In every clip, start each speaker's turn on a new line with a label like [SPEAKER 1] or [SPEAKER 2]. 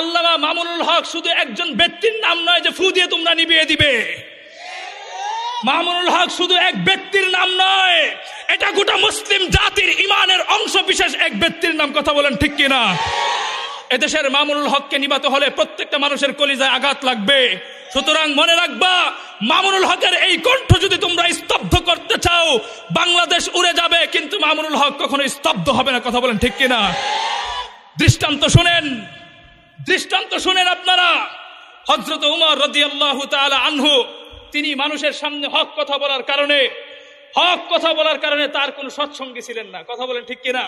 [SPEAKER 1] আল্লামা মামুনুল হক শুধু একজন ব্যক্তির নাম নয় যে ফু দিয়ে তোমরা নিভিয়ে দিবে। মামুনুল হক শুধু এক ব্যক্তির নাম নয়, এটা গোটা মুসলিম জাতির ইমানের অংশ বিশেষ এক ব্যক্তির নাম। কথা বলেন ঠিক কিনা? এদেশের মামুনুল হককে নিবাতে হলে প্রত্যেকটা মানুষের কলিজায় আঘাত লাগবে। সুতরাং মনে রাখবা, মামুনুল হকের এই কণ্ঠ যদি তোমরা স্তব্ধ করতে চাও, বাংলাদেশ উড়ে যাবে, কিন্তু মামুনুল হক কখনো স্তব্ধ হবে না। কথা বলেন ঠিক কিনা? দৃষ্টান্ত শুনেন, দৃষ্টান্ত শুনেন আপনারা। হযরত উমর রাদিয়াল্লাহু তাআলা আনহু, তিনি মানুষের সামনে হক কথা বলার কারণে তার কোনো সৎসঙ্গী ছিলেন না। কথা বলেন ঠিক কিনা?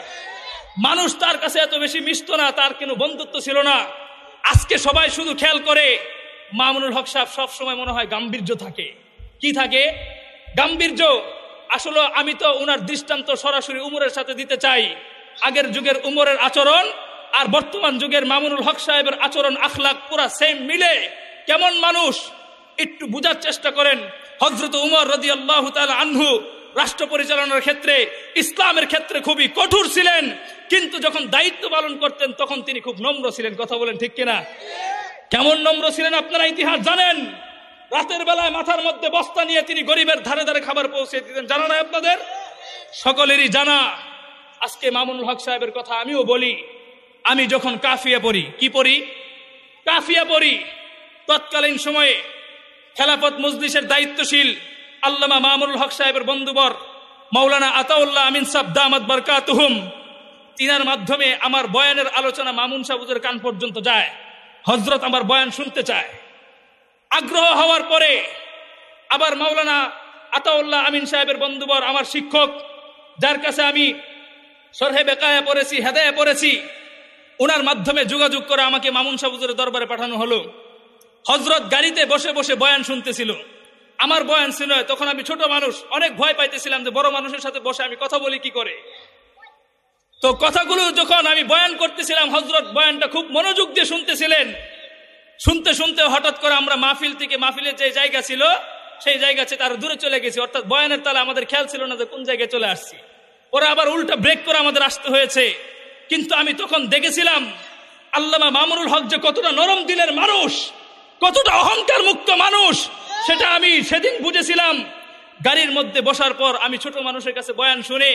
[SPEAKER 1] মানুষ তার কাছে এত বেশি মিশত না, তার কোনো বন্ধুত্ব ছিল না। আজকে সবাই শুধু খেয়াল করে মামুনুল হক সাহেব সব সময় মনে হয় গাম্ভীর্য থাকে। কি থাকে? গাম্ভীর্য। আসলে আমি তো উনার দৃষ্টান্ত সরাসরি উমরের সাথে দিতে চাই। আগের যুগের উমরের আচরণ আর বর্তমান যুগের মামুনুল হক সাহেবের আচরণ আখলাক পুরা সেম মিলে। কেমন মানুষ একটু বুঝার চেষ্টা করেন। হযরত উমর রাদিয়াল্লাহু তাআলা আনহু রাষ্ট্র পরিচালনার ক্ষেত্রে, ইসলামের ক্ষেত্রে খুবই কঠোর ছিলেন, কিন্তু যখন দায়িত্ব পালন করতেন তখন তিনি খুব নম্র ছিলেন। কথা বলেন ঠিক কিনা? কেমন নম্র ছিলেন আপনারা ইতিহাস জানেন। রাতের বেলায় মাথার মধ্যে বস্তা নিয়ে তিনি গরিবের ধারে ধারে খাবার পৌঁছে দিতেন। জানা নাই আপনাদের? সকলেরই জানা। আজকে মামুনুল হক সাহেবের কথা আমিও বলি। আমি যখন কাফিয়া পড়ি, কি পড়ি? কাফিয়া পড়ি। তৎকালীন সময়ে খেলাফত মজলিসের দায়িত্বশীল আল্লামা মামুনুল হক সাহেবের বন্ধুবর মাওলানা আতাউল্লাহ আমিন সাহেব দামাত বারকাতুহুম, তিনার মাধ্যমে আমার বয়ানের আলোচনা মামুন সাহেবের কান পর্যন্ত যায়। হযরত আমার বয়ান শুনতে চায়। আগ্রহ হওয়ার পরে আবার মাওলানা আতাউল্লাহ আমিন সাহেবের বন্ধুবর, আমার শিক্ষক, যার কাছে আমি শরহে বেকায়া পড়েছি, হেদায়া পড়েছি, ওনার মাধ্যমে যোগাযোগ করে আমাকে মামুন সাহেবের দরবারে পাঠানো হলো। হযরত গাড়িতে বসে বসে বয়ান শুনতেছিল। আমার বয়ান ছিল, তখন আমি ছোট মানুষ, অনেক ভয় পাইতেছিলাম যে বড় মানুষের সাথে বসে আমি কথা বলি কি করে। তো কথাগুলো যখন আমি বয়ান করতেছিলাম, হযরত বয়ানটা খুব মনোযোগ দিয়ে শুনতেছিলেন। শুনতে শুনতে হঠাৎ করে আমরা মাহফিলের যে জায়গা ছিল সেই জায়গা থেকে আরো দূরে চলে গেছি। অর্থাৎ বয়ানের তালে আমাদের খেয়াল ছিল না যে কোন জায়গায় চলে আসছি। পরে আবার উল্টা ব্রেক করে আমাদের আসতে হয়েছে। কিন্তু আমি তখন দেখেছিলাম আল্লামা মামুনুল হক যে কতটা নরম দিলের মানুষ, কতটা অহংকার মুক্ত মানুষ, সেটা আমি সেদিন বুঝেছিলাম। গাড়ির মধ্যে বসার পর আমি ছোট মানুষের কাছে বয়ান শুনে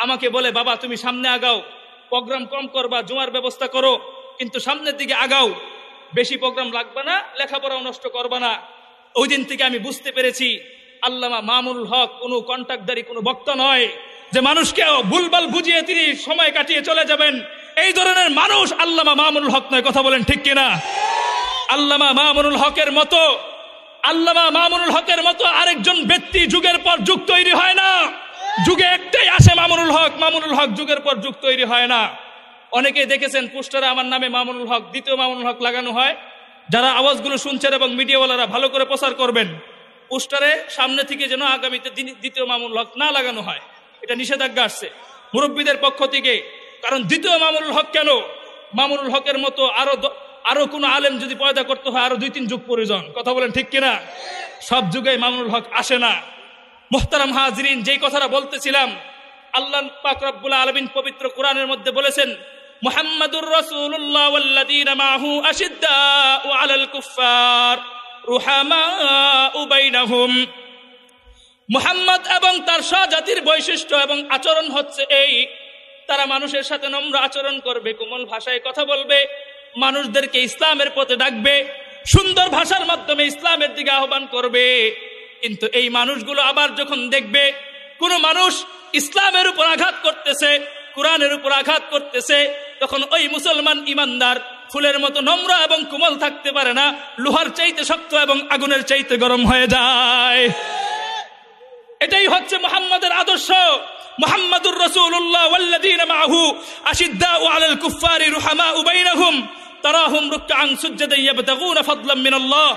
[SPEAKER 1] আমাকে বলে, বাবা তুমি সামনে আগাও, প্রোগ্রাম কম করবা, জুমার ব্যবস্থা করো, কিন্তু সামনের দিকে আগাও, বেশি প্রোগ্রাম লাগবে না, লেখাপড়াও নষ্ট করবা না। ওই দিন থেকে আমি বুঝতে পেরেছি আল্লামা মামুনুল হক কোনো কন্ট্রাক্টদারি কোনো বক্তা নয় যে মানুষকে ভুলভাল বুঝিয়ে তিনি সময় কাটিয়ে চলে যাবেন। এই ধরনের মানুষ আল্লামা মামুনুল হক নয়। কথা বলেন ঠিক কিনা? আল্লামা মামুনুল হকের মতো আরেকজন ব্যক্তি যুগের পর যুগ তৈরি হয় না। যুগে একটাই আসে মামুনুল হক যুগের পর যুগ তৈরি হয় না। অনেকেই দেখেছেন পোস্টারে আমার নামে মামুনুল হক, দ্বিতীয় মামুনুল হক লাগানো হয়। যারা আওয়াজগুলো শুনছেন এবং মিডিয়াওয়ালারা ভালো করে প্রচার করবেন, পোস্টারে সামনে থেকে যেন আগামীতে দ্বিতীয় মামুনুল হক না লাগানো হয়, এটা নিষেধাজ্ঞা আসছে মুরব্বীদের পক্ষ থেকে। কারণ দ্বিতীয় মামুনুল হক কেন? মামুনুল হকের মতো আরো কোন আলেম যদি পয়দা করতে হয় আরো 2-3 যুগ প্রয়োজন। কথা বলেন ঠিক কিনা? সব যুগে মামুনুল হক আসে না। মুহতারাম হাজিরিন, যেই কথাটা বলতেছিলাম, আল্লাহ পাক রব্বুল আলামিন পবিত্র কোরআনের মধ্যে বলেছেন, মুহাম্মাদুর রাসূলুল্লাহ ওয়াল্লাযীনা মাআহু আশিদ্দাউ আলাল কুফফার রুহামাউ বাইনাহুম। মুহাম্মদ এবং তার স্বজাতির বৈশিষ্ট্য এবং আচরণ হচ্ছে এই, তারা মানুষের সাথে নম্র আচরণ করবে, কোমল ভাষায় কথা বলবে, মানুষদেরকে ইসলামের পথে ডাকবে, সুন্দর ভাষার মাধ্যমে ইসলামের দিকে আহ্বান করবে। কিন্তু এই মানুষগুলো আবার যখন দেখবে কোন মানুষ ইসলামের উপর আঘাত করতেছে, কোরআনের উপর আঘাত করতেছে, তখন ওই মুসলমান ইমানদার ফুলের মতো নম্র এবং কোমল থাকতে পারে না, লোহার চাইতে শক্ত এবং আগুনের চাইতে গরম হয়ে যায়। এটাই হচ্ছে মুহাম্মাদের আদর্শ। মুহাম্মাদুর রাসূলুল্লাহ ওয়াল্লাযীনা মাআহু আশিদ্দাউ আলাল কুফফারি রুহামাউ বাইনাহুম তারাহুম রুকআন সুজদান ইয়াবতাগুনা ফাদলাম মিনাল্লাহ।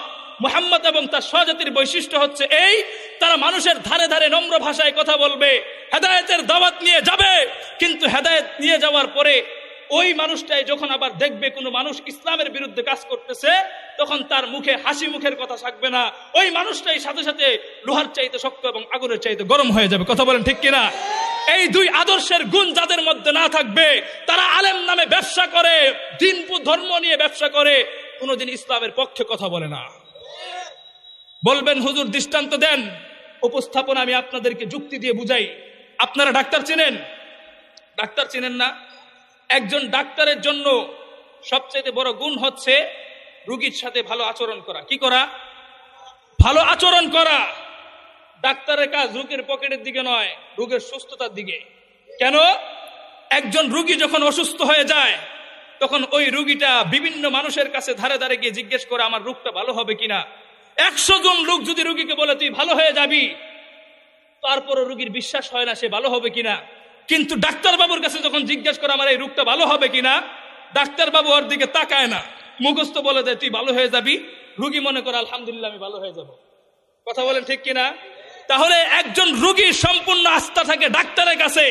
[SPEAKER 1] মুহাম্মদ এবং তার স্বজাতির বৈশিষ্ট্য হচ্ছে এই, তারা মানুষের ধারে ধারে নম্র ভাষায় কথা বলবে, হেদায়েতের দাওয়াত নিয়ে যাবে, কিন্তু হেদায়েত নিয়ে যাওয়ার পরে ওই মানুষটাই যখন আবার দেখবে কোনো মানুষ ইসলামের বিরুদ্ধে কাজ করতেছে, তখন তার মুখে হাসি মুখের কথা থাকবে না, ওই মানুষটাই সাথে সাথে লোহার চাইতে শক্ত এবং আগুনের চাইতে গরম হয়ে যাবে। কথা বলেন ঠিক কিনা? এই দুই আদর্শের গুণ যাদের মধ্যে না থাকবে, তারা আলেম নামে ব্যবসা করে, দিন ধর্ম নিয়ে ব্যবসা করে, কোনোদিন ইসলামের পক্ষে কথা বলে না। বলবেন হুজুর দৃষ্টান্ত দেন, উপস্থাপন আমি আপনাদেরকে যুক্তি দিয়ে বুঝাই। আপনারা ডাক্তার চেনেন? ডাক্তার চেনেন না? একজন ডাক্তারের জন্য সবচেয়ে বড় গুণ হচ্ছে রোগীর সাথে ভালো আচরণ করা। কি করা? ভালো আচরণ করা। ডাক্তারের কাজ রোগীর পকেটের দিকে নয়, রোগের সুস্থতার দিকে। কেন? একজন রোগী যখন অসুস্থ হয়ে যায়, তখন ওই রোগীটা বিভিন্ন মানুষের কাছে ধারে ধারে গিয়ে জিজ্ঞেস করে আমার রোগটা ভালো হবে কিনা। 100 জন লোক যদি রোগীকে বলে তুই ভালো হয়ে যাবি, তারপরও রোগীর বিশ্বাস হয় না সে ভালো হবে কিনা। কিন্তু ডাক্তার বাবুর কাছে যখন জিজ্ঞেস করে আমার এই রোগটা ভালো হবে কিনা, ডাক্তার বাবু ওর দিকে তাকায় না, মুখস্থ বলে দেয় তুই ভালো হয়ে যাবি। রোগী মনে করে আলহামদুলিল্লাহ আমি ভালো হয়ে যাব। কথা বলেন ঠিক কিনা? তাহলে একজন রোগীর সম্পূর্ণ আস্থা থাকে ডাক্তারের কাছে।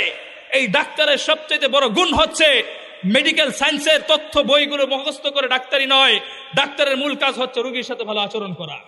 [SPEAKER 1] এই ডাক্তারের সবচেয়ে বড় গুণ হচ্ছে মেডিকেল সায়েন্সের তথ্য বইগুলো মুখস্থ করে ডাক্তারি নয়, ডাক্তারের মূল কাজ হচ্ছে রোগীর সাথে ভালো আচরণ করা।